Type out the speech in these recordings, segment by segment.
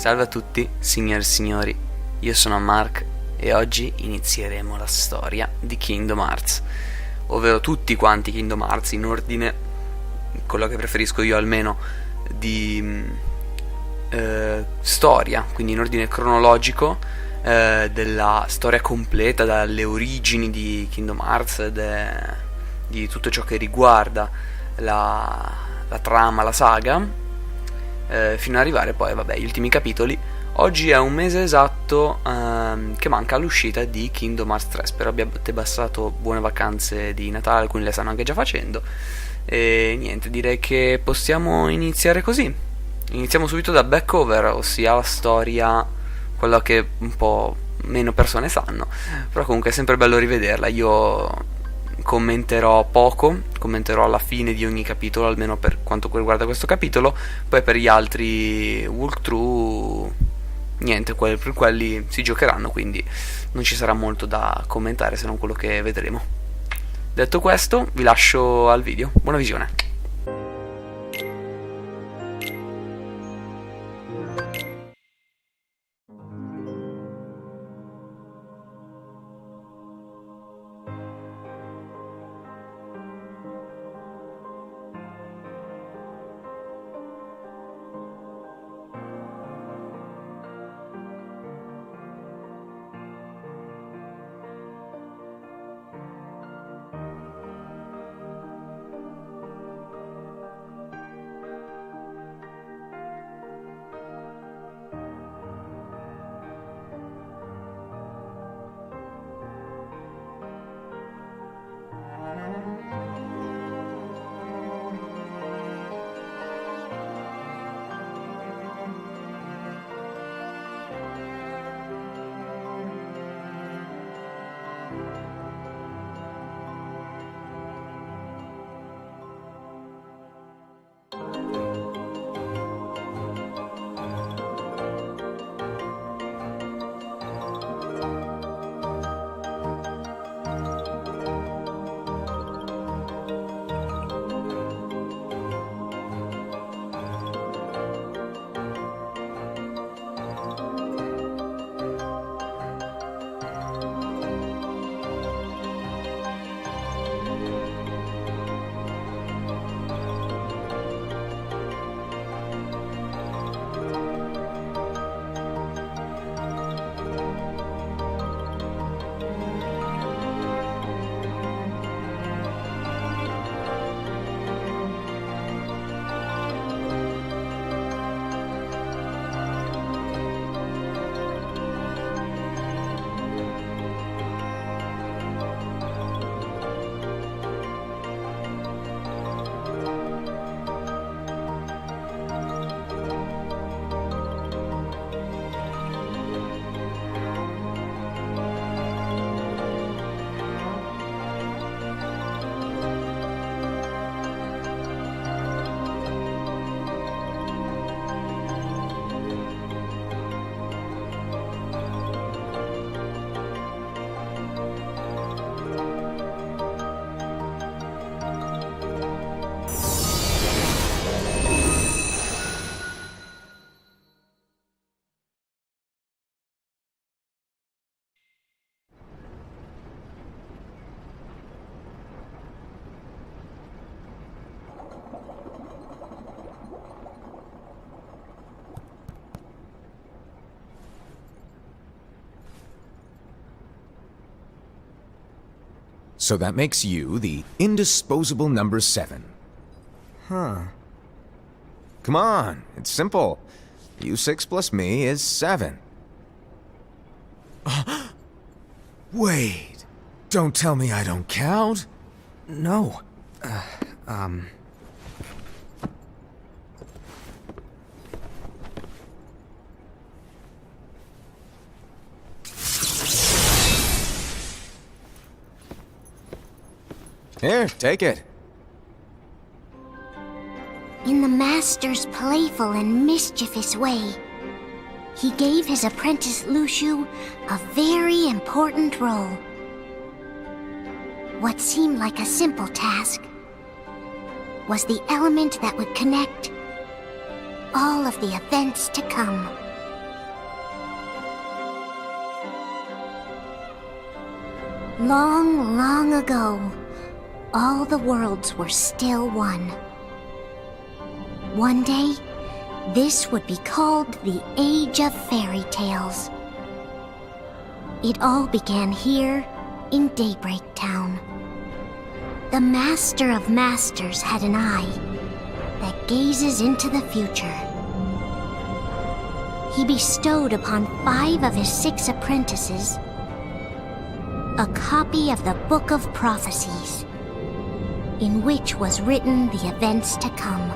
Salve a tutti, signore e signori, io sono Mark e oggi inizieremo la storia di Kingdom Hearts, ovvero tutti quanti Kingdom Hearts in ordine, quello che preferisco io almeno, di storia, quindi in ordine cronologico della storia completa, dalle origini di Kingdom Hearts, di tutto ciò che riguarda la trama, la saga, fino ad arrivare poi, agli ultimi capitoli. Oggi è un mese esatto che manca all'uscita di Kingdom Hearts 3. Spero abbiate passato buone vacanze di Natale, alcuni le stanno anche già facendo. E niente, direi che possiamo iniziare così. Iniziamo subito da Backover, ossia la storia, quella che un po' meno persone sanno, però comunque è sempre bello rivederla. Io commenterò poco, commenterò alla fine di ogni capitolo, almeno per quanto riguarda questo capitolo. Poi per gli altri walkthrough niente, per quelli si giocheranno, quindi non ci sarà molto da commentare se non quello che vedremo. Detto questo, vi lascio al video, buona visione. So that makes you the indisposable number 7. Huh. Come on, it's simple. U6 plus me is 7. Wait, don't tell me I don't count? No. Here, take it. In the Master's playful and mischievous way, he gave his apprentice Luciu a very important role. What seemed like a simple task was the element that would connect all of the events to come. Long, long ago, all the worlds were still one. One day, this would be called the Age of Fairy Tales. It all began here in Daybreak Town. The Master of Masters had an eye that gazes into the future. He bestowed upon 5 of his 6 apprentices a copy of the Book of Prophecies, in which was written the events to come.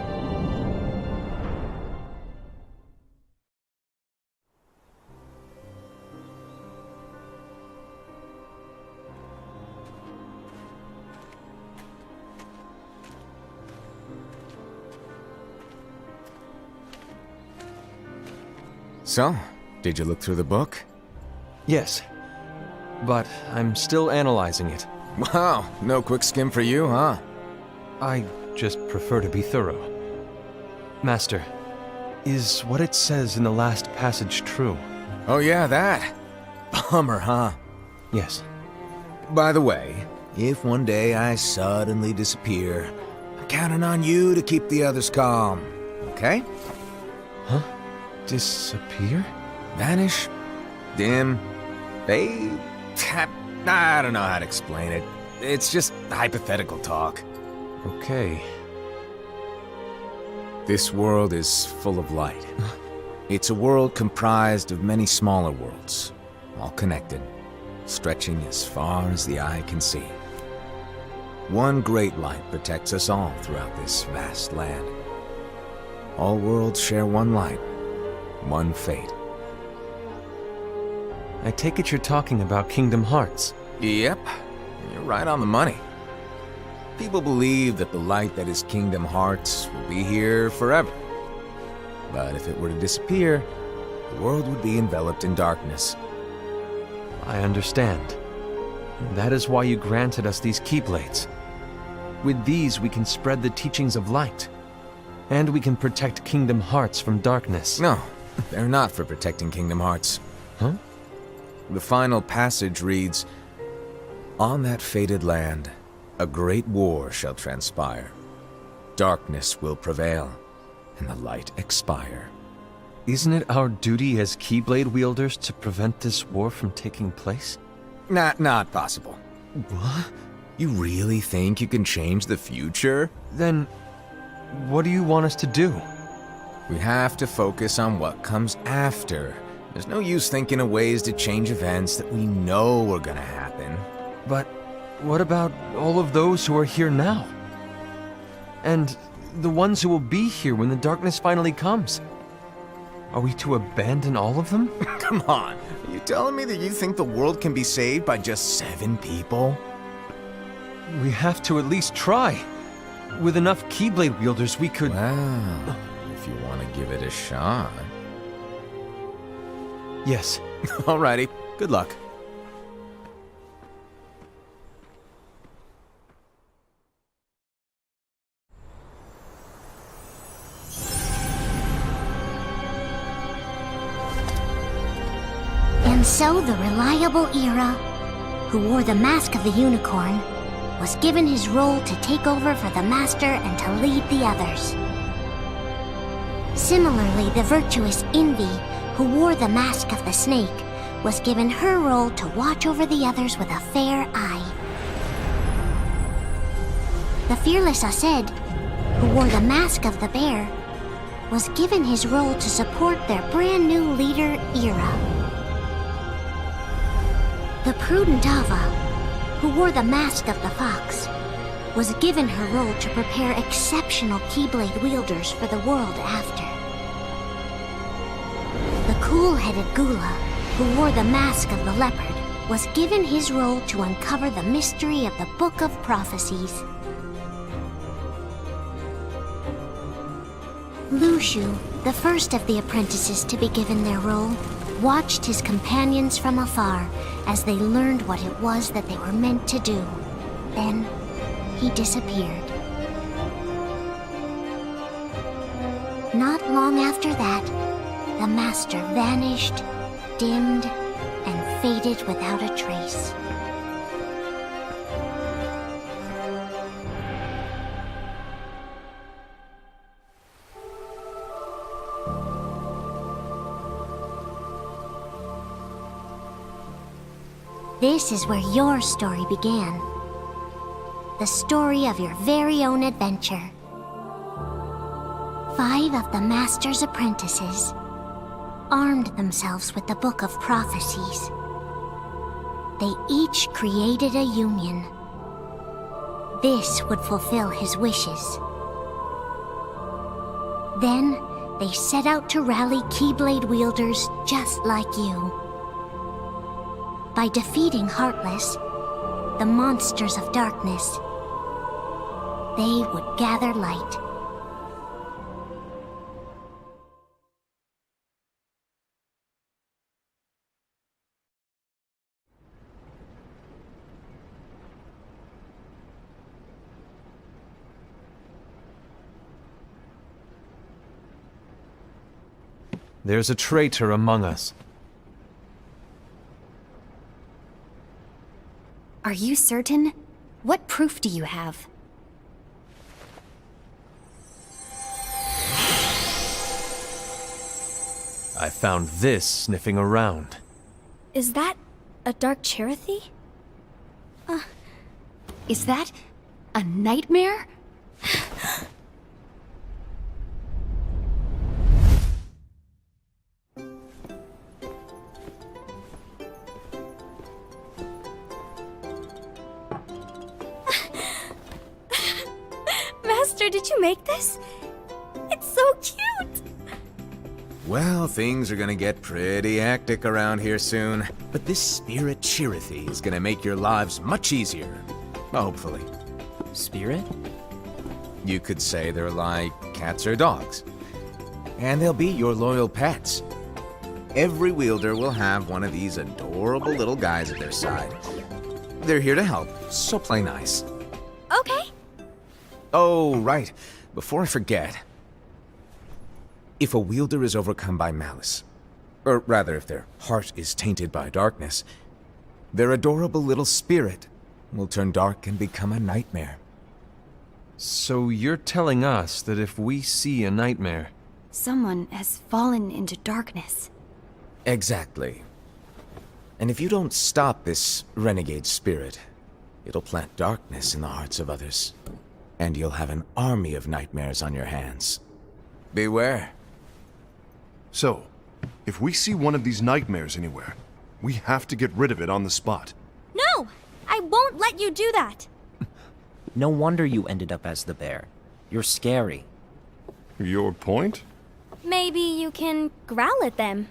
So, did you look through the book? Yes, but I'm still analyzing it. Wow, no quick skim for you, huh? I just prefer to be thorough. Master, is what it says in the last passage true? Oh yeah, that. Bummer, huh? Yes. By the way, if one day I suddenly disappear, I'm counting on you to keep the others calm, okay? Huh? Disappear? Vanish? Dim? Fade? I don't know how to explain it. It's just hypothetical talk. Okay. This world is full of light. It's a world comprised of many smaller worlds, all connected, stretching as far as the eye can see. One great light protects us all throughout this vast land. All worlds share one light, one fate. I take it you're talking about Kingdom Hearts. Yep, you're right on the money. People believe that the light that is Kingdom Hearts will be here forever. But if it were to disappear, the world would be enveloped in darkness. I understand. That is why you granted us these Keyblades. With these, we can spread the teachings of light. And we can protect Kingdom Hearts from darkness. No, they're not for protecting Kingdom Hearts. Huh? The final passage reads, "On that fated land, a great war shall transpire. Darkness will prevail, and the light expire." Isn't it our duty as Keyblade wielders to prevent this war from taking place? Not possible. What? You really think you can change the future? Then, what do you want us to do? We have to focus on what comes after. There's no use thinking of ways to change events that we know are gonna happen. But what about all of those who are here now? And the ones who will be here when the darkness finally comes? Are we to abandon all of them? Come on, are you telling me that you think the world can be saved by just 7 people? We have to at least try. With enough Keyblade wielders, we could... Well, if you want to give it a shot. Yes. Alrighty, good luck. And so the reliable Era, who wore the mask of the unicorn, was given his role to take over for the Master and to lead the others. Similarly, the virtuous Envy, who wore the mask of the snake, was given her role to watch over the others with a fair eye. The fearless Aced, who wore the mask of the bear, was given his role to support their brand new leader, Era. The prudent Ava, who wore the mask of the fox, was given her role to prepare exceptional Keyblade wielders for the world after. The cool-headed Gula, who wore the mask of the leopard, was given his role to uncover the mystery of the Book of Prophecies. Lushu, the first of the apprentices to be given their role, watched his companions from afar as they learned what it was that they were meant to do. Then, he disappeared. Not long after that, the Master vanished, dimmed, and faded without a trace. This is where your story began. The story of your very own adventure. 5 of the Master's apprentices armed themselves with the Book of Prophecies. They each created a union. This would fulfill his wishes. Then, they set out to rally Keyblade wielders just like you. By defeating Heartless, the monsters of darkness, they would gather light. There's a traitor among us. Are you certain? What proof do you have? I found this sniffing around. Is that a dark Cherothy? Is that a nightmare? Master, did you make this? It's so cute! Well, things are gonna get pretty hectic around here soon. But this spirit Cherothy is gonna make your lives much easier. Hopefully. Spirit? You could say they're like cats or dogs. And they'll be your loyal pets. Every wielder will have one of these adorable little guys at their side. They're here to help, so play nice. Okay. Oh, right. Before I forget. If a wielder is overcome by malice, or rather if their heart is tainted by darkness, their adorable little spirit will turn dark and become a nightmare. So you're telling us that if we see a nightmare... Someone has fallen into darkness. Exactly. And if you don't stop this renegade spirit, it'll plant darkness in the hearts of others. And you'll have an army of nightmares on your hands. Beware. So, if we see one of these nightmares anywhere, we have to get rid of it on the spot. No! I won't let you do that! No wonder you ended up as the bear. You're scary. Your point? Maybe you can growl at them.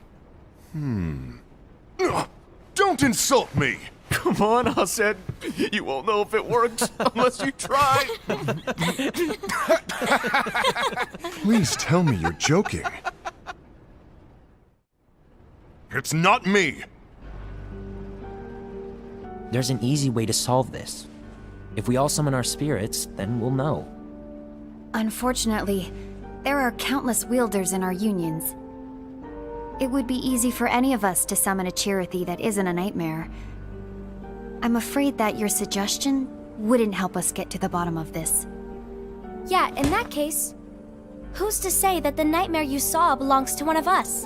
Don't insult me! Come on, Hassed. You won't know if it works unless you try. Please tell me you're joking. It's not me! There's an easy way to solve this. If we all summon our spirits, then we'll know. Unfortunately, there are countless wielders in our unions. It would be easy for any of us to summon a Cherothy that isn't a nightmare. I'm afraid that your suggestion wouldn't help us get to the bottom of this. Yeah, in that case, who's to say that the nightmare you saw belongs to one of us?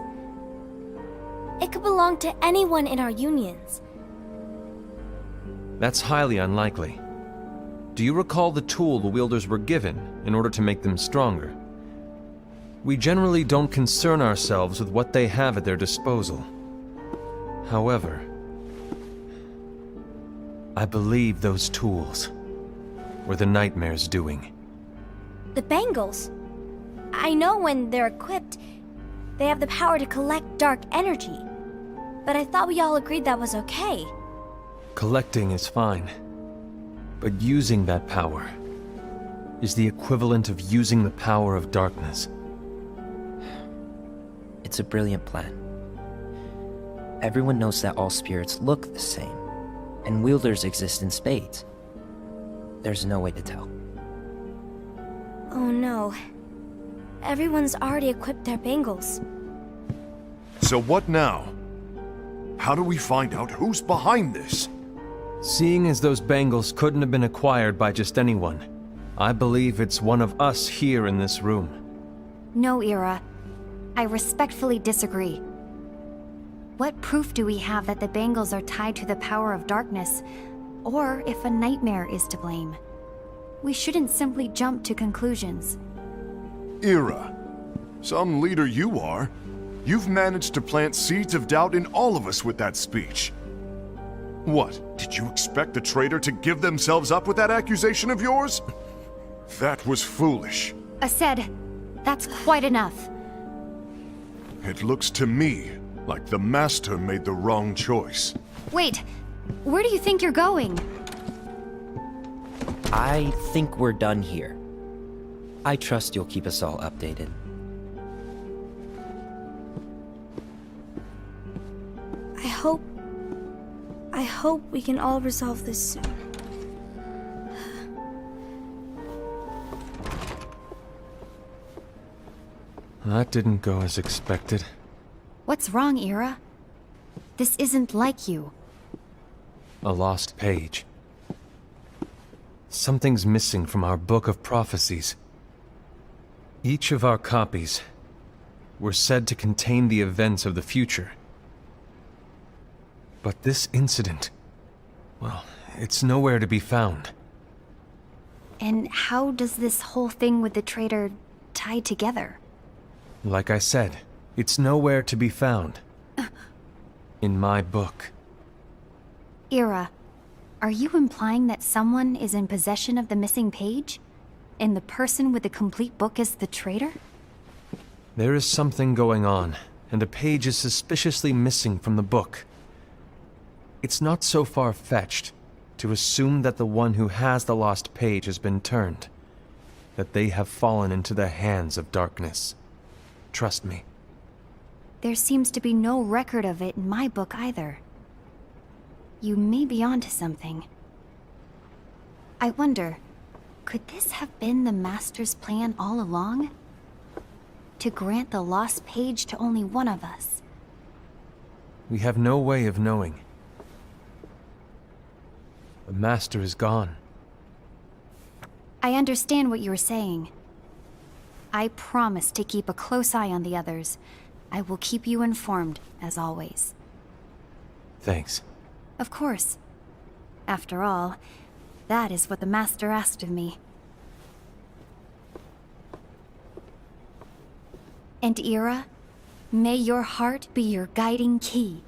It could belong to anyone in our unions. That's highly unlikely. Do you recall the tool the wielders were given in order to make them stronger? We generally don't concern ourselves with what they have at their disposal. However, I believe those tools were the nightmare's doing. The bangles. I know when they're equipped, they have the power to collect dark energy. But I thought we all agreed that was okay. Collecting is fine, but using that power is the equivalent of using the power of darkness. It's a brilliant plan. Everyone knows that all spirits look the same, and wielders exist in spades. There's no way to tell. Oh no. Everyone's already equipped their bangles. So what now? How do we find out who's behind this? Seeing as those bangles couldn't have been acquired by just anyone, I believe it's one of us here in this room. No, Ira. I respectfully disagree. What proof do we have that the bangles are tied to the power of darkness, or if a nightmare is to blame? We shouldn't simply jump to conclusions. Ira, some leader you are. You've managed to plant seeds of doubt in all of us with that speech. What, did you expect the traitor to give themselves up with that accusation of yours? That was foolish. Said, that's quite enough. It looks to me like the Master made the wrong choice. Wait, where do you think you're going? I think we're done here. I trust you'll keep us all updated. I hope we can all resolve this soon. That didn't go as expected. What's wrong, Ira? This isn't like you. A lost page. Something's missing from our book of prophecies. Each of our copies were said to contain the events of the future. But this incident, well, it's nowhere to be found. And how does this whole thing with the traitor tie together? Like I said, it's nowhere to be found. In my book. Ira, are you implying that someone is in possession of the missing page? And the person with the complete book is the traitor? There is something going on, and a page is suspiciously missing from the book. It's not so far-fetched to assume that the one who has the lost page has been turned, that they have fallen into the hands of darkness. Trust me. There seems to be no record of it in my book either. You may be onto something. I wonder, could this have been the Master's plan all along? To grant the lost page to only one of us? We have no way of knowing. The Master is gone. I understand what you were saying. I promise to keep a close eye on the others. I will keep you informed, as always. Thanks. Of course. After all, that is what the Master asked of me. And Ira, may your heart be your guiding key.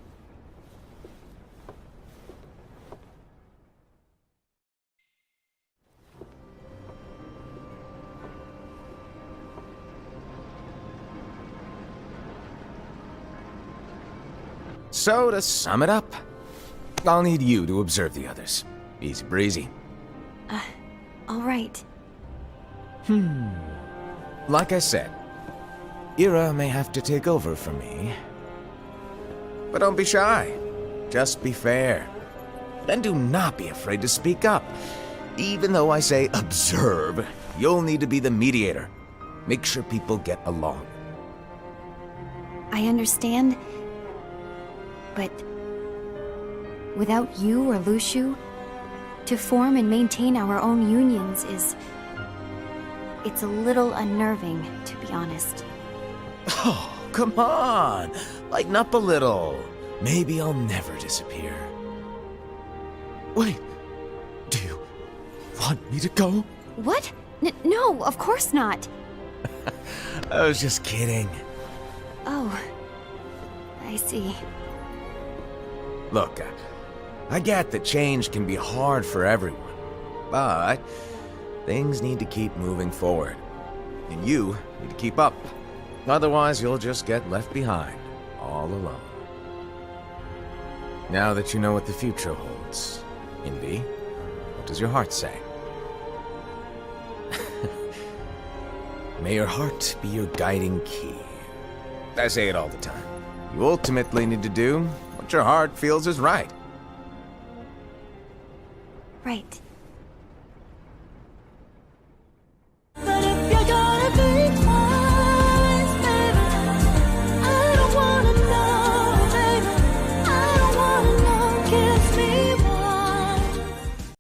So, to sum it up, I'll need you to observe the others. Easy breezy. All right. Like I said, Ira may have to take over for me. But don't be shy. Just be fair. And do not be afraid to speak up. Even though I say observe, you'll need to be the mediator. Make sure people get along. I understand. But without you or Luciu, to form and maintain our own unions is... it's a little unnerving, to be honest. Oh, come on! Lighten up a little. Maybe I'll never disappear. Wait, do you want me to go? What? No, of course not. I was just kidding. Oh, I see. Look, I get that change can be hard for everyone, but things need to keep moving forward, and you need to keep up. Otherwise, you'll just get left behind, all alone. Now that you know what the future holds, Envy, what does your heart say? May your heart be your guiding key. I say it all the time. You ultimately need to do what your heart feels is right. Right.